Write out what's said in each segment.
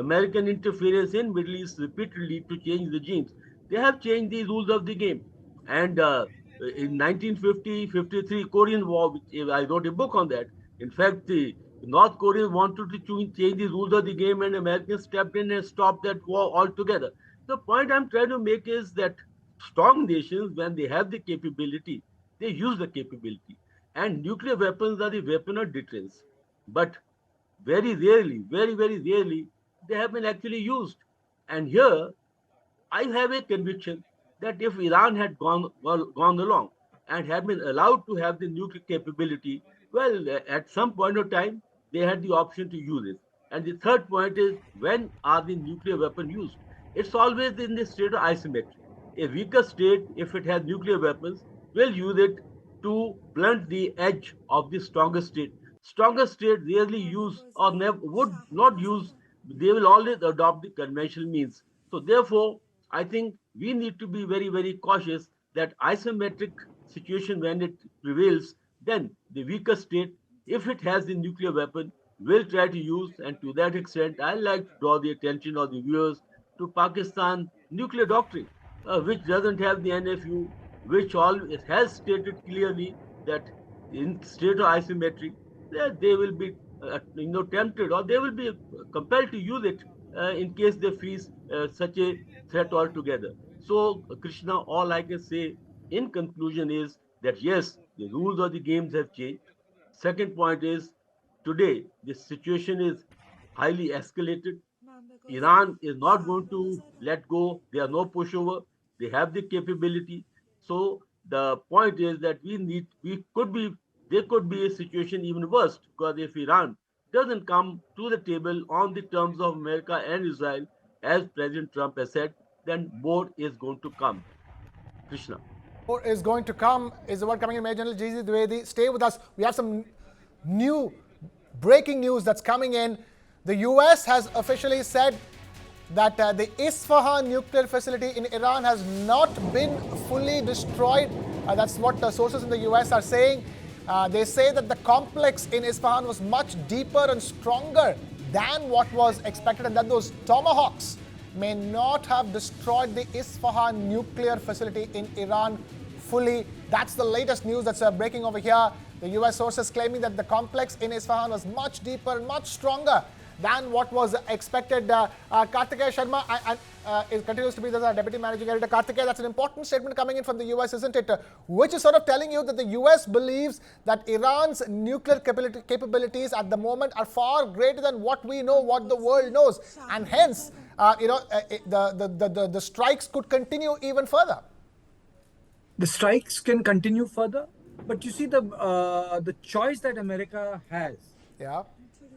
American interference in Middle East repeatedly to change regimes. They have changed the rules of the game. And in 1950-53 Korean War, which I wrote a book on that. In fact, the North Koreans wanted to change the rules of the game, and Americans stepped in and stopped that war altogether. The point I'm trying to make is that strong nations, when they have the capability, they use the capability. And nuclear weapons are the weapon of deterrence. But very rarely, very, very rarely, they have been actually used. And here, I have a conviction that if Iran had gone along and had been allowed to have the nuclear capability, well, at some point of time, they had the option to use it. And the third point is, when are the nuclear weapons used? It's always in the state of asymmetry. A weaker state, if it has nuclear weapons, will use it to blunt the edge of the stronger state. Stronger state rarely use or never would not use. They will always adopt the conventional means. So therefore, I think we need to be very, very cautious that isometric situation, when it prevails, then the weaker state, if it has the nuclear weapon, will try to use. And to that extent, I like to draw the attention of the viewers to Pakistan nuclear doctrine, which doesn't have the NFU, which all it has stated clearly that in state of asymmetry, they will be tempted, or they will be compelled to use it in case they face such a threat altogether. So, Krishna, all I can say in conclusion is that yes, the rules of the games have changed. Second point is, today the situation is highly escalated. Iran is not going to let go. There are no pushover. They have the capability. So the point is that there could be a situation even worse, because if Iran doesn't come to the table on the terms of America and Israel, as President Trump has said, then more is going to come. Krishna. More is going to come is the word coming in. Major General GZ Dwivedi. Stay with us. We have some new breaking news that's coming in. The US has officially said that the Isfahan nuclear facility in Iran has not been fully destroyed. That's what sources in the US are saying. They say that the complex in Isfahan was much deeper and stronger than what was expected, and that those tomahawks may not have destroyed the Isfahan nuclear facility in Iran fully. That's the latest news that's breaking over here. The US sources claiming that the complex in Isfahan was much deeper and much stronger than what was expected. Kartikeya Sharma it continues to be the Deputy Managing Editor. Kartikeya, that's an important statement coming in from the US, isn't it? Which is sort of telling you that the US believes that Iran's nuclear capabilities at the moment are far greater than what we know, what the world knows. And hence, the strikes could continue even further. The strikes can continue further, but you see the choice that America has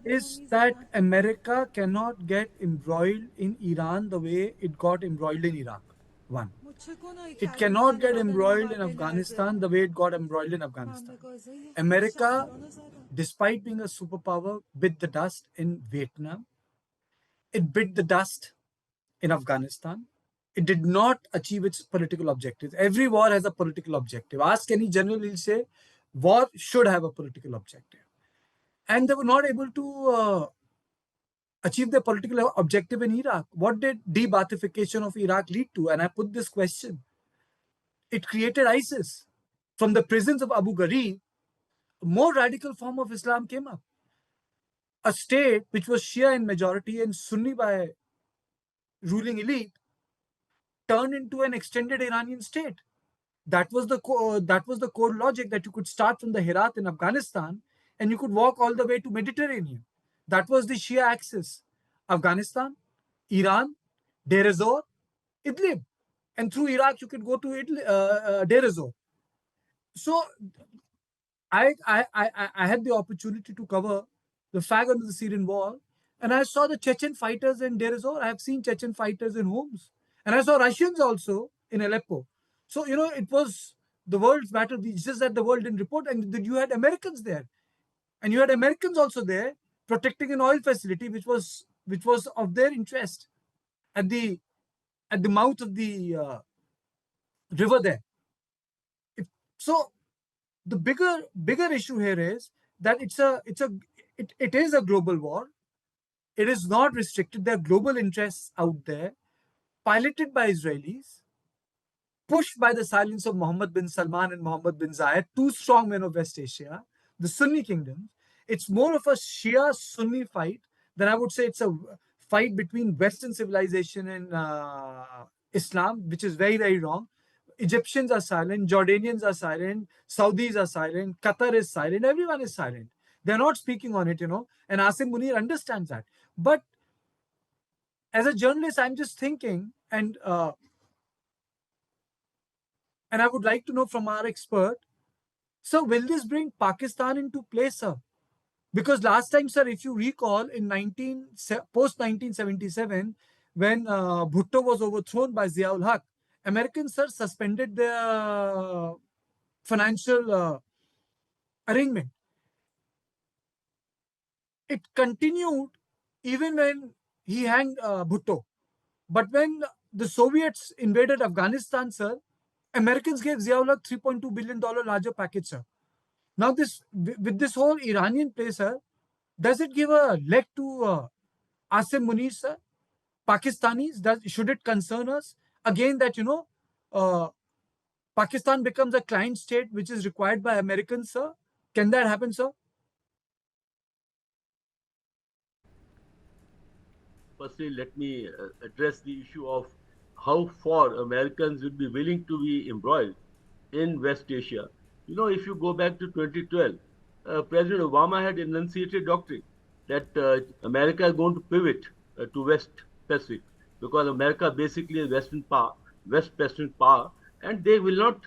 is that America cannot get embroiled in Iran the way it got embroiled in Iraq. One. It cannot get embroiled in Afghanistan the way it got embroiled in Afghanistan. America, despite being a superpower, bit the dust in Vietnam. It bit the dust in Afghanistan. It did not achieve its political objectives. Every war has a political objective. Ask any general, he'll say, war should have a political objective. And they were not able to achieve their political objective in Iraq. What did de-Baathification of Iraq lead to? And I put this question. It created ISIS. From the prisons of Abu Ghraib, a more radical form of Islam came up. A state which was Shia in majority and Sunni by ruling elite turned into an extended Iranian state. That was the core logic, that you could start from the Herat in Afghanistan and you could walk all the way to Mediterranean. That was the Shia axis. Afghanistan, Iran, Deir ez-Zor, Idlib. And through Iraq, you could go to Deir ez-Zor. So I had the opportunity to cover the fag under the Syrian wall, and I saw the Chechen fighters in Deir ez-Zor. I have seen Chechen fighters in Homs. And I saw Russians also in Aleppo. So, it was the world's battle. It's just that the world didn't report, and you had Americans there. And you had Americans also there protecting an oil facility which was of their interest at the mouth of the river there. So the bigger issue here is that it is a global war. It is not restricted. There are global interests out there, piloted by Israelis, pushed by the silence of Mohammed bin Salman and Mohammed bin Zayed, two strong men of West Asia, the Sunni kingdoms. It's more of a Shia Sunni fight than I would say it's a fight between Western civilization and Islam, which is very, very wrong. Egyptians are silent, Jordanians are silent, Saudis are silent, Qatar is silent, everyone is silent. They're not speaking on it, and Asim Munir understands that. But as a journalist, I'm just thinking, and I would like to know from our expert, so will this bring Pakistan into play, sir? Because last time, sir, if you recall, in post 1977, when Bhutto was overthrown by Ziaul Haq, Americans, sir, suspended their financial arrangement. It continued even when he hanged Bhutto. But when the Soviets invaded Afghanistan, sir, Americans gave Ziaul Haq $3.2 billion larger package, sir. Now, with this whole Iranian play, sir, does it give a leg to Asim Munir, sir? Pakistanis, should it concern us? Again, that, uh, Pakistan becomes a client state which is required by Americans, sir? Can that happen, sir? Firstly, let me address the issue of how far Americans would be willing to be embroiled in West Asia. If you go back to 2012, President Obama had enunciated doctrine that America is going to pivot to West Pacific because America basically is West Pacific power, and they will not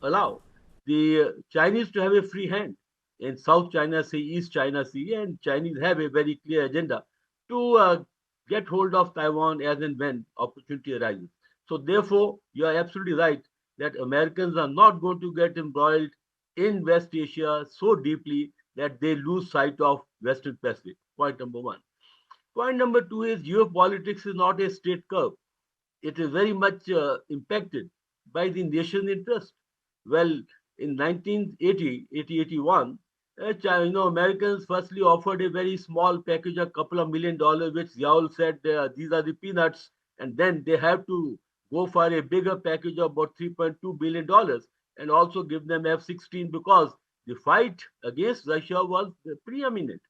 allow the Chinese to have a free hand in South China Sea, East China Sea, and Chinese have a very clear agenda to get hold of Taiwan as and when opportunity arises. So therefore, you are absolutely right that Americans are not going to get embroiled in West Asia so deeply that they lose sight of Western Pacific. Point number one. Point number two is geopolitics is not a straight curve. It is very much impacted by the nation interest. Well, in 1980, 81, Americans firstly offered a very small package, a couple of $1 million, which Ziaul said these are the peanuts, and then they have to go for a bigger package of about $3.2 billion and also give them F-16 because the fight against Russia was preeminent.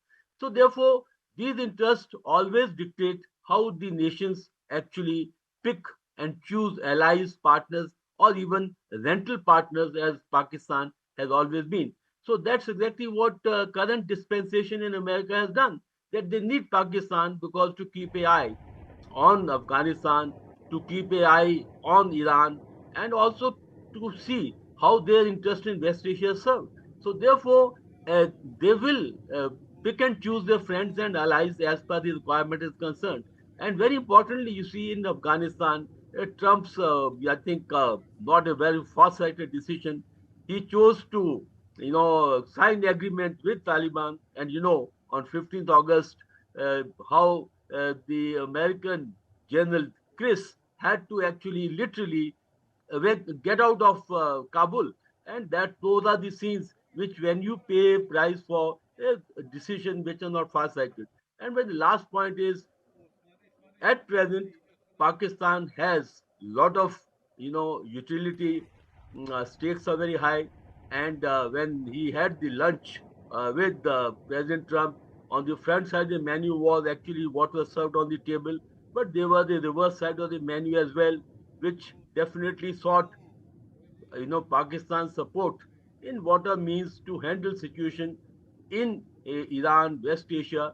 So therefore, these interests always dictate how the nations actually pick and choose allies, partners, or even rental partners, as Pakistan has always been. So that's exactly what current dispensation in America has done. That they need Pakistan because to keep an eye on Afghanistan, to keep an eye on Iran, and also to see how their interest in West Asia is served. So therefore, they will pick and choose their friends and allies as per the requirement is concerned. And very importantly, you see in Afghanistan, Trump's, I think, not a very far-sighted decision. He chose to, sign the agreement with Taliban, and on 15th August, how the American General Chris had to actually literally get out of Kabul, and that those are the scenes which, when you pay a price for a decision which are not far-sighted. And when the last point is, at present, Pakistan has a lot of utility. Stakes are very high, and when he had the lunch with President Trump, on the front side the menu was actually what was served on the table, but there was the reverse side of the menu as well, which definitely sought Pakistan's support in what a means to handle situation in Iran, West Asia,